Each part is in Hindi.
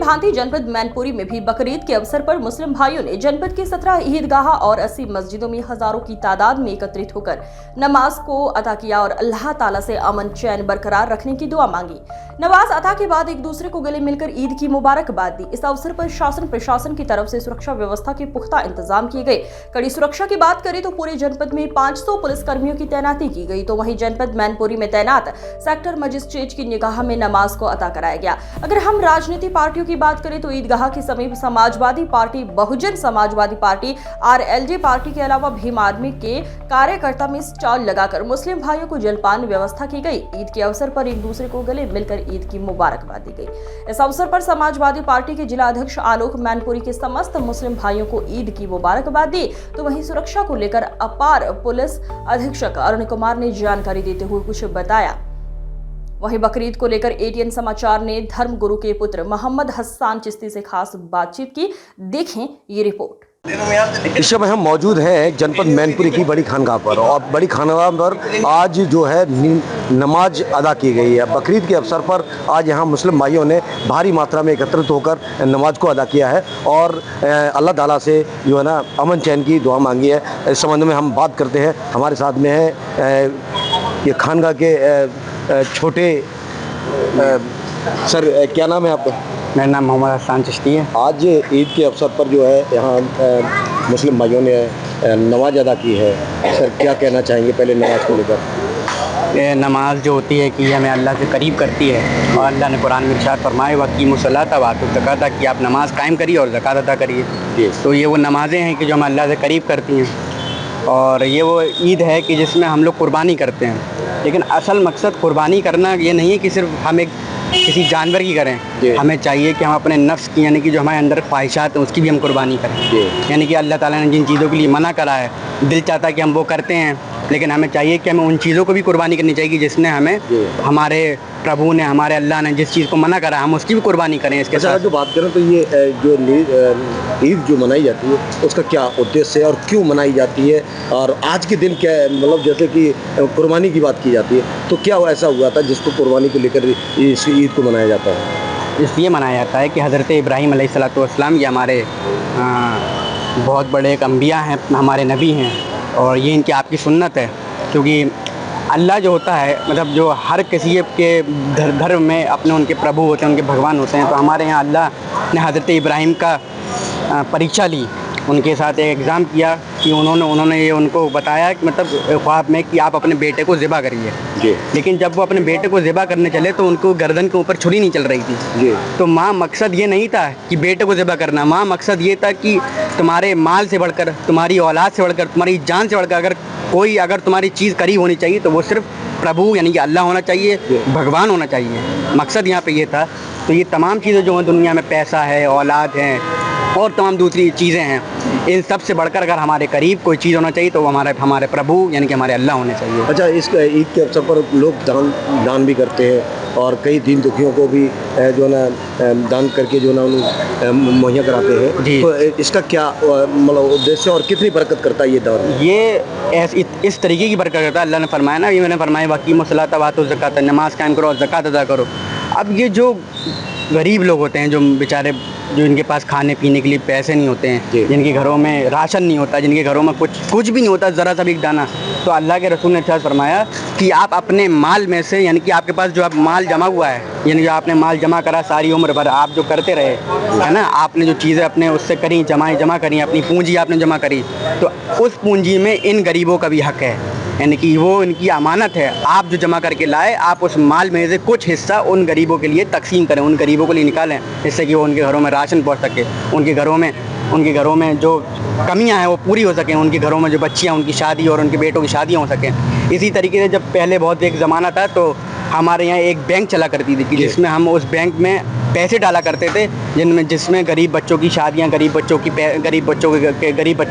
भांति जनपद मैनपुरी में भी बकरीद के अवसर पर मुस्लिम भाइयों ने जनपद के 17 ईदगाह और 80 मस्जिदों में हजारों की तादाद में एकत्रित होकर नमाज को अता किया और अल्लाह ताला से अमन चैन बरकरार रखने की दुआ मांगी। नमाज अता के बाद एक दूसरे को गले मिलकर ईद की मुबारकबाद दी। इस अवसर पर शासन प्रशासन की तरफ से सुरक्षा व्यवस्था के पुख्ता इंतजाम किए गए। कड़ी सुरक्षा की बात करें तो पूरे जनपद में 500 पुलिस कर्मियों की तैनाती की गई, तो वहीं जनपद मैनपुरी में तैनात सेक्टर मजिस्ट्रेट की निगाह में नमाज को अता कराया गया। अगर हम राजनीतिक पार्टियों की बात करें तो ईदगाह के समीप Samajwadi party, Bahujan Samajwadi party, RLD party के अलावा भीम आर्मी के कार्यकर्ता में स्टॉल लगाकर मुस्लिम भाइयों को जलपान व्यवस्था की गई। ईद के अवसर पर एक दूसरे को गले मिलकर ईद की मुबारकबाद दी गई। इस अवसर पर समाजवादी पार्टी के जिला अध्यक्ष आलोक मैनपुरी के समस्त मुस्लिम भाइयों को ईद की मुबारकबाद दी। तो वहीं सुरक्षा को लेकर अपार पुलिस अधीक्षक अरुण कुमार ने जानकारी देते हुए कुछ बताया। वहीं बकरीद को लेकर एटीएन समाचार ने धर्मगुरु के पुत्र मोहम्मद हसन चिश्ती से खास बातचीत की। देखें ये रिपोर्ट। इस समय हम मौजूद हैं जनपद मैनपुरी की बड़ी खानगाह पर, और बड़ी खानगाह पर आज जो है नमाज अदा की गई है। बकरीद के अवसर पर आज यहाँ मुस्लिम भाइयों ने भारी मात्रा में एकत्रित होकर नमाज को अदा किया है और अल्लाह ताला से जो है ना अमन चैन की दुआ मांगी है। इस संबंध में हम बात करते हैं। हमारे साथ में है ये खानगाह के छोटे सर, क्या नाम है आपका? मेरा नाम मोहम्मद हसन चिश्ती है। आज ईद के अवसर पर जो है यहाँ मुस्लिम भाइयों ने नमाज अदा की है। सर, क्या कहना चाहेंगे पहले नमाज को लेकर? ये नमाज जो होती है कि हमें अल्लाह से करीब करती है, और अल्लाह ने कुरान में इरशाद फरमाए वक़ीमुस्सलाता वातु ज़काता कि आप नमाज कायम करिए और ज़कात अदा करिए। तो ये वो नमाज़ें हैं कि जो हमें अल्लाह से करीब करती हैं, और ये वो ईद है कि जिसमें हम लोग कुर्बानी करते हैं। लेकिन असल मकसद कुर्बानी करना ये नहीं है कि सिर्फ हम एक किसी जानवर की करें। हमें चाहिए कि हम अपने नफ्स की, यानी कि जो हमारे अंदर ख्वाहिशात हैं उसकी भी हम कुर्बानी करें। यानी कि अल्लाह ताला ने जिन चीज़ों के लिए मना करा है, दिल चाहता है कि हम वो करते हैं, लेकिन हमें चाहिए कि हमें उन चीज़ों को भी कुर्बानी करनी चाहिए जिसने हमें, हमारे प्रभु ने, हमारे अल्लाह ने जिस चीज़ को मना करा हम उसकी भी कुर्बानी करें। इसके साथ जो बात करें तो ये जो ईद जो मनाई जाती है उसका क्या उद्देश्य है और क्यों मनाई जाती है, और आज के दिन क्या मतलब जैसे कि कुर्बानी की बात की जाती है तो क्या ऐसा हुआ था जिसको कुर्बानी को लेकर इस ईद को मनाया जाता है? इसलिए मनाया जाता है कि हज़रत इब्राहीम अलैहिस्सलाम ये हमारे बहुत बड़े एक अंबिया हैं, हमारे नबी हैं, और ये इनकी आपकी सुन्नत है। क्योंकि अल्लाह जो होता है, मतलब जो हर किसी के धर्म में अपने उनके प्रभु होते हैं, उनके भगवान होते हैं। तो हमारे यहाँ अल्लाह ने हज़रत इब्राहीम का परीक्षा ली, उनके साथ एक एग्ज़ाम किया कि उन्होंने ये उनको बताया कि मतलब ख्वाब में कि आप अपने बेटे को ज़िबा करिए। लेकिन जब वो अपने बेटे को ज़िबा करने चले तो उनको गर्दन के ऊपर छुरी नहीं चल रही थी। तो माँ मकसद ये नहीं था कि बेटे को ज़िबा करना, माँ मकसद ये था कि तुम्हारे माल से बढ़कर, तुम्हारी औलाद से बढ़कर, तुम्हारी जान से बढ़कर अगर तुम्हारी चीज़ करीब होनी चाहिए तो वो सिर्फ प्रभु यानी कि अल्लाह होना चाहिए, भगवान होना चाहिए। मकसद यहाँ पे ये था। तो ये तमाम चीज़ें जो हैं दुनिया में, पैसा है, औलाद है और तमाम दूसरी चीज़ें हैं, इन सब से बढ़कर अगर हमारे करीब कोई चीज़ होना चाहिए तो वो हमारे प्रभु यानी कि हमारे अल्लाह होने चाहिए। अच्छा, इस ईद के अवसर पर लोग दान भी करते हैं और कई दीन दुखियों को भी जो ना दान करके जो ना उन्हें मुहैया कराते हैं। तो इसका क्या मतलब उद्देश्य और कितनी बरकत करता है ये दान? ये इस तरीके की बरकत करता है। अल्लाह ने फरमाया ना, ये मैंने फरमाया वक़ीमुस्सलाता वातु ज़काता, नमाज कायम करो और ज़कात अदा करो। अब ये जो गरीब लोग होते हैं, जो बेचारे, जो इनके पास खाने पीने के लिए पैसे नहीं होते हैं, जिनके घरों में राशन नहीं होता, जिनके घरों में कुछ भी नहीं होता, ज़रा सा भी दाना, तो अल्लाह के रसूल ने इरशाद फरमाया कि आप अपने माल में से, यानी कि आपके पास जो आप माल जमा हुआ है, यानी जो आपने माल जमा करा सारी उम्र भर आप जो करते रहे, है ना, आपने जो चीज़ें अपने उससे करी, जमा करी, अपनी पूंजी आपने जमा करी, तो उस पूंजी में इन गरीबों का भी हक़ है। यानी कि वो इनकी अमानत है। आप जो जमा करके लाए, आप उस माल में से कुछ हिस्सा उन गरीबों के लिए तकसीम करें, उन गरीबों के लिए निकालें, जिससे कि वो उनके घरों में राशन पहुंच सके, उनके घरों में जो कमियां हैं वो पूरी हो सकें, उनके घरों में जो बच्चियां, उनकी शादी और उनके बेटों की शादियां हो सकें। इसी तरीके से जब पहले बहुत एक ज़माना था तो हमारे यहाँ एक बैंक चला करती थी कि जिसमें हम उस बैंक में पैसे डाला करते थे, जिसमें गरीब बच्चों की शादियां, गरीब बच्चों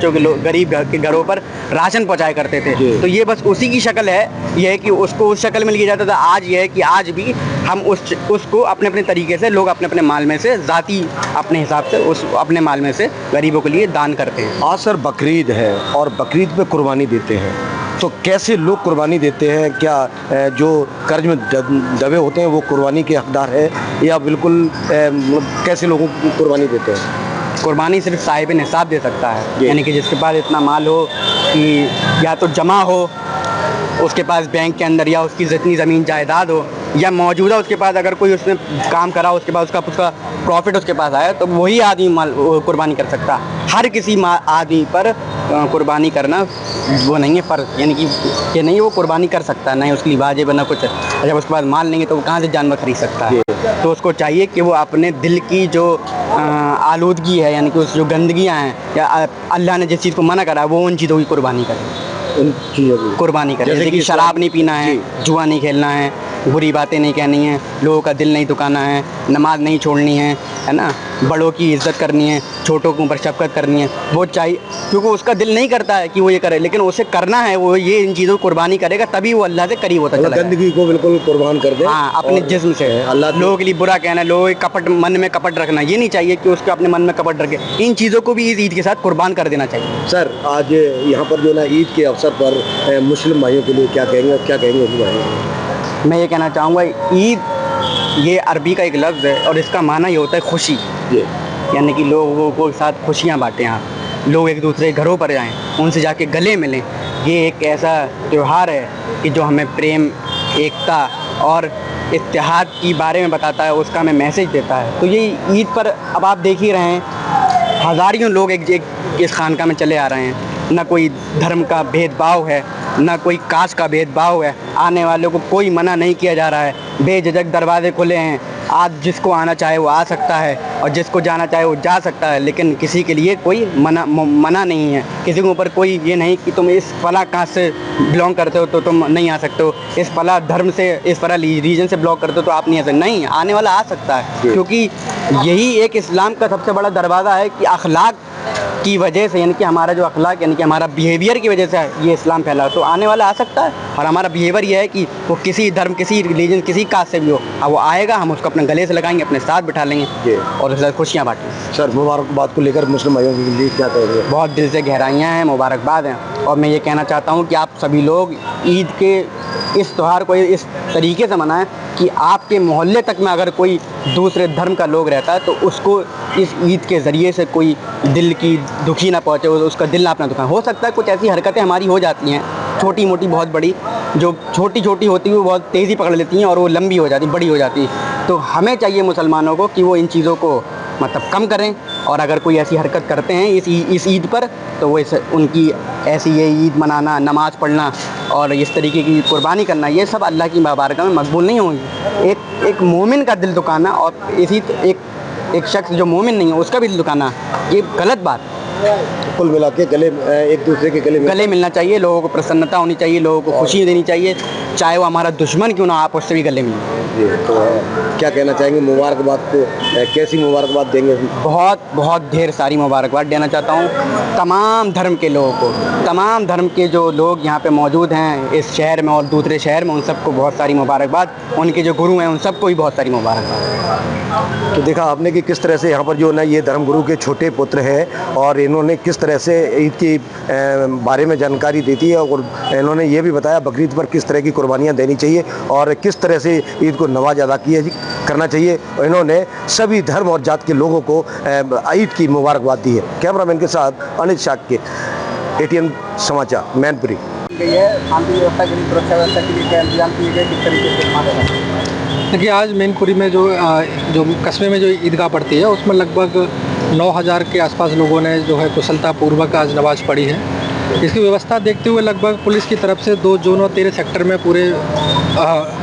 के घरों पर राशन पहुंचाया करते थे। तो ये बस उसी की शक्ल है, ये है कि उसको उस शक्ल में लिया जाता था। आज ये है कि आज भी हम उसको अपने अपने तरीके से लोग अपने अपने माल में से, ज़ाती अपने हिसाब से उस अपने माल में से गरीबों के लिए दान करते हैं। आज सर बकरीद है और बकरीद पे कुर्बानी देते हैं, तो कैसे लोग कुर्बानी देते हैं? क्या जो कर्ज में दबे होते हैं वो कुर्बानी के हकदार है या बिल्कुल मतलब कैसे लोगों को कुर्बानी देते हैं? कुर्बानी सिर्फ साहिब निसाब दे सकता है, जी। यानी कि जिसके पास इतना माल हो कि या तो जमा हो उसके पास बैंक के अंदर, या उसकी जितनी ज़मीन जायदाद हो, या मौजूदा उसके पास अगर कोई उसने काम करा उसके बाद उसका प्रॉफिट उसके पास आया, तो वही आदमी वो कुर्बानी कर सकता है। हर किसी आदमी पर कुर्बानी करना वो नहीं है फ़र्ज, यानी कि ये नहीं वो कुर्बानी कर सकता है, नहीं उसके लिए वाजिब ना कुछ। जब उसके पास माल नहीं है तो वो कहाँ से जानवर खरीद सकता है? तो उसको चाहिए कि वो अपने दिल की जो आलूदगी है, यानी कि उस जो गंदगियाँ हैं या अल्लाह ने जिस चीज़ को मना करा वो उन चीज़ों की कुर्बानी करे, उन चीज़ों की कुर्बानी करे। जैसे कि शराब नहीं पीना है, जुआ नहीं खेलना है, बुरी बातें नहीं कहनी है, लोगों का दिल नहीं दुखाना है, नमाज नहीं छोड़नी है ना, बड़ों की इज्जत करनी है, छोटों के ऊपर शफकत करनी है। वो चाहिए क्योंकि उसका दिल नहीं करता है कि वो ये करे, लेकिन उसे करना है, वो ये इन चीज़ों को कुर्बानी करेगा तभी वो अल्लाह से करीब होता चला गंदगी को बिल्कुल कुर्बान कर दे। हाँ, अपने जिस्म से। अल्लाह लोगों के लिए बुरा कहना, लोगों के कपट मन में कपट रखना, ये नहीं चाहिए कि उसके अपने मन में कपट रखे। इन चीज़ों को भी इस ईद के साथ कुर्बान कर देना चाहिए। सर, आज यहाँ पर जो ना ईद के अवसर पर मुस्लिम भाइयों के लिए क्या कहेंगे उस बारे में? मैं ये कहना चाहूँगा, ईद ये अरबी का एक लफ्ज़ है और इसका माना ये होता है खुशी, यानी कि लोगों को साथ खुशियाँ बांटें, आप लोग एक दूसरे के घरों पर जाएं, उनसे जाके गले मिलें। ये एक ऐसा त्यौहार है कि जो हमें प्रेम, एकता और इत्तेहाद की बारे में बताता है, उसका हमें मैसेज देता है। तो ये ईद पर अब आप देख ही रहे हैं, हज़ारियों लोग एक इस खानका में चले आ रहे हैं। ना कोई धर्म का भेदभाव है, ना कोई कास्ट का भेदभाव है, आने वालों को कोई मना नहीं किया जा रहा है, बेझिझक दरवाजे खुले हैं। आज जिसको आना चाहे वो आ सकता है और जिसको जाना चाहे वो जा सकता है, लेकिन किसी के लिए कोई मना नहीं है। किसी के ऊपर कोई ये नहीं कि तुम इस फला कास्ट से बिलोंग करते हो तो तुम नहीं आ सकते हो, इस फला धर्म से, इस फला रीजन से बिलोंग करते हो तो आप नहीं आ सकते। नहीं, आने वाला आ सकता है, क्योंकि यही एक इस्लाम का सबसे बड़ा दरवाज़ा है कि अखलाक की वजह से, यानी कि हमारा जो अखलाक, यानी कि हमारा बिहेवियर की वजह से ये इस्लाम फैला। तो आने वाला आ सकता है और हमारा बिहेवियर ये है कि वो किसी धर्म, किसी रिलीजन, किसी कास्ट से भी हो, अब वो आएगा, हम उसको अपने गले से लगाएंगे, अपने साथ बिठा लेंगे और उसके साथ खुशियाँ बांटेंगे। सर, मुबारकबाद को लेकर मुस्लिम भाइयों के लिए क्या कहेंगे? बहुत दिल से गहराइयाँ हैं, मुबारकबाद हैं। और मैं ये कहना चाहता हूँ कि आप सभी लोग ईद के इस त्यौहार को इस तरीके से मनाएं कि आपके मोहल्ले तक में अगर कोई दूसरे धर्म का लोग रहता है तो उसको इस ईद के ज़रिए से कोई दिल की दुखी ना पहुँचे, उसका दिल ना अपना दुखाए। हो सकता है कुछ ऐसी हरकतें हमारी हो जाती हैं, छोटी मोटी, बहुत बड़ी, जो छोटी छोटी होती है वो बहुत तेज़ी पकड़ लेती हैं और वो लंबी हो जाती, बड़ी हो जाती। तो हमें चाहिए मुसलमानों को कि वो इन चीज़ों को मतलब कम करें, और अगर कोई ऐसी हरकत करते हैं इस ईद पर तो वो उनकी ऐसी ये ईद मनाना, नमाज़ पढ़ना और इस तरीके की कुर्बानी करना, ये सब अल्लाह की बारगाह में मकबूल नहीं होंगी। एक मोमिन का दिल दुखाना और एक शख्स जो मोमिन नहीं है उसका भी दिल दुखाना, ये गलत बात। कुल मिला के एक दूसरे के गले मिलना चाहिए, लोगों को प्रसन्नता होनी चाहिए, लोगों को खुशी देनी चाहिए, चाहे वो हमारा दुश्मन क्यों ना, आप उससे भी गले मिलें। तो क्या कहना चाहेंगे मुबारकबाद को? कैसी मुबारकबाद देंगे? बहुत ढेर सारी मुबारकबाद देना चाहता हूँ तमाम धर्म के लोगों को, तमाम धर्म के जो लोग यहाँ पे मौजूद हैं इस शहर में और दूसरे शहर में, उन सबको बहुत सारी मुबारकबाद। उनके जो गुरु हैं उन सबको भी बहुत सारी मुबारकबाद। तो देखा आपने कि किस तरह से यहाँ पर जो ना ये धर्मगुरु के छोटे पुत्र हैं और इन्होंने किस तरह से ईद की बारे में जानकारी दी थी, और इन्होंने ये भी बताया बकरीद पर किस तरह की कुर्बानियाँ देनी चाहिए और किस तरह से ईद को नवाज अदा करना चाहिए। और इन्होंने सभी धर्म और जात के लोगों को ईद की मुबारकबाद दी है। कैमरामैन के साथ अनिल शाक के ATN समाचार, मैनपुरी। शांति व्यवस्था के लिए, सुरक्षा व्यवस्था के लिए क्या इंतजाम किए गए, किस तरीके से? देखिए, आज मैनपुरी में जो कस्बे में जो ईदगाह पड़ती है उसमें लगभग 9000 के आसपास लोगों ने जो है कुशलतापूर्वक आज नमाज़ पढ़ी है। इसकी व्यवस्था देखते हुए लगभग पुलिस की तरफ से 2 जोनों 13 सेक्टर में पूरे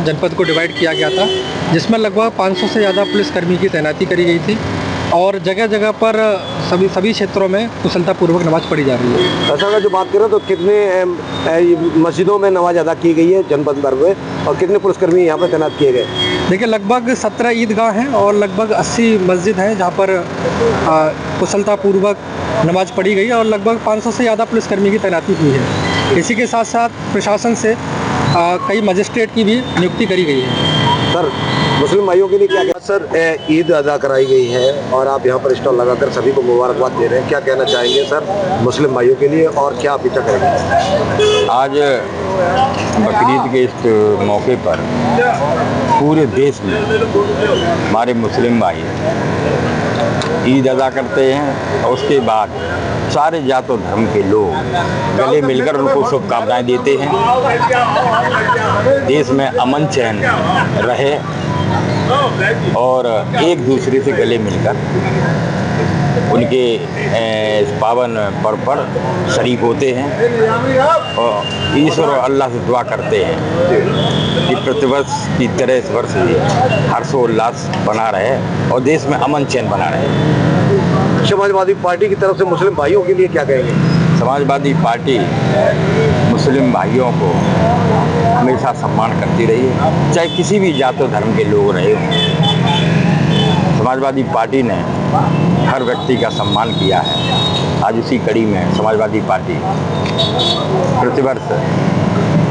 जनपद को डिवाइड किया गया था, जिसमें लगभग 500 से ज़्यादा पुलिसकर्मी की तैनाती करी गई थी और जगह जगह पर सभी क्षेत्रों में कुशलतापूर्वक नमाज़ पढ़ी जा रही है। ऐसा अगर जो बात करें तो कितने मस्जिदों में नमाज अदा की गई है जनपद भर में और कितने पुलिसकर्मी यहाँ पर तैनात किए गए? देखिए, लगभग 17 ईदगाह हैं और लगभग 80 मस्जिद हैं जहाँ पर कुशलतापूर्वक नमाज़ पढ़ी गई है और लगभग 500 से ज़्यादा पुलिसकर्मी की तैनाती हुई है। इसी के साथ साथ प्रशासन से कई मजिस्ट्रेट की भी नियुक्ति करी गई है। सर मुस्लिम भाइयों के लिए क्या क्या सर ईद अदा कराई गई है और आप यहाँ पर स्टॉल लगाकर सभी को मुबारकबाद दे रहे हैं, क्या कहना चाहेंगे सर मुस्लिम भाइयों के लिए और क्या अपेक्षा करेंगे? आज बकरीद के इस मौके पर पूरे देश में हमारे मुस्लिम भाई ईद अदा करते हैं और उसके बाद सारे जातों धर्म के लोग गले मिलकर उनको शुभकामनाएं देते हैं। देश में अमन चैन रहे और एक दूसरे से गले मिलकर उनके इस पावन पर्व पर शरीक होते हैं और ईश्वर और अल्लाह से दुआ करते हैं कि प्रतिवर्ष की तरह इस वर्ष भी हर्षोल्लास बना रहे और देश में अमन चैन बना रहे। समाजवादी पार्टी की तरफ से मुस्लिम भाइयों के लिए क्या कहेंगे? समाजवादी पार्टी मुस्लिम भाइयों को हमेशा सम्मान करती रही है, चाहे किसी भी जात और धर्म के लोग रहे हों। समाजवादी पार्टी ने हर व्यक्ति का सम्मान किया है। आज उसी कड़ी में समाजवादी पार्टी प्रतिवर्ष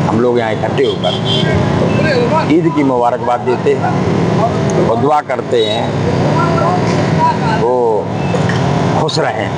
हम लोग यहाँ इकट्ठे होकर ईद की मुबारकबाद देते हैं और दुआ करते हैं वो खुश रहें।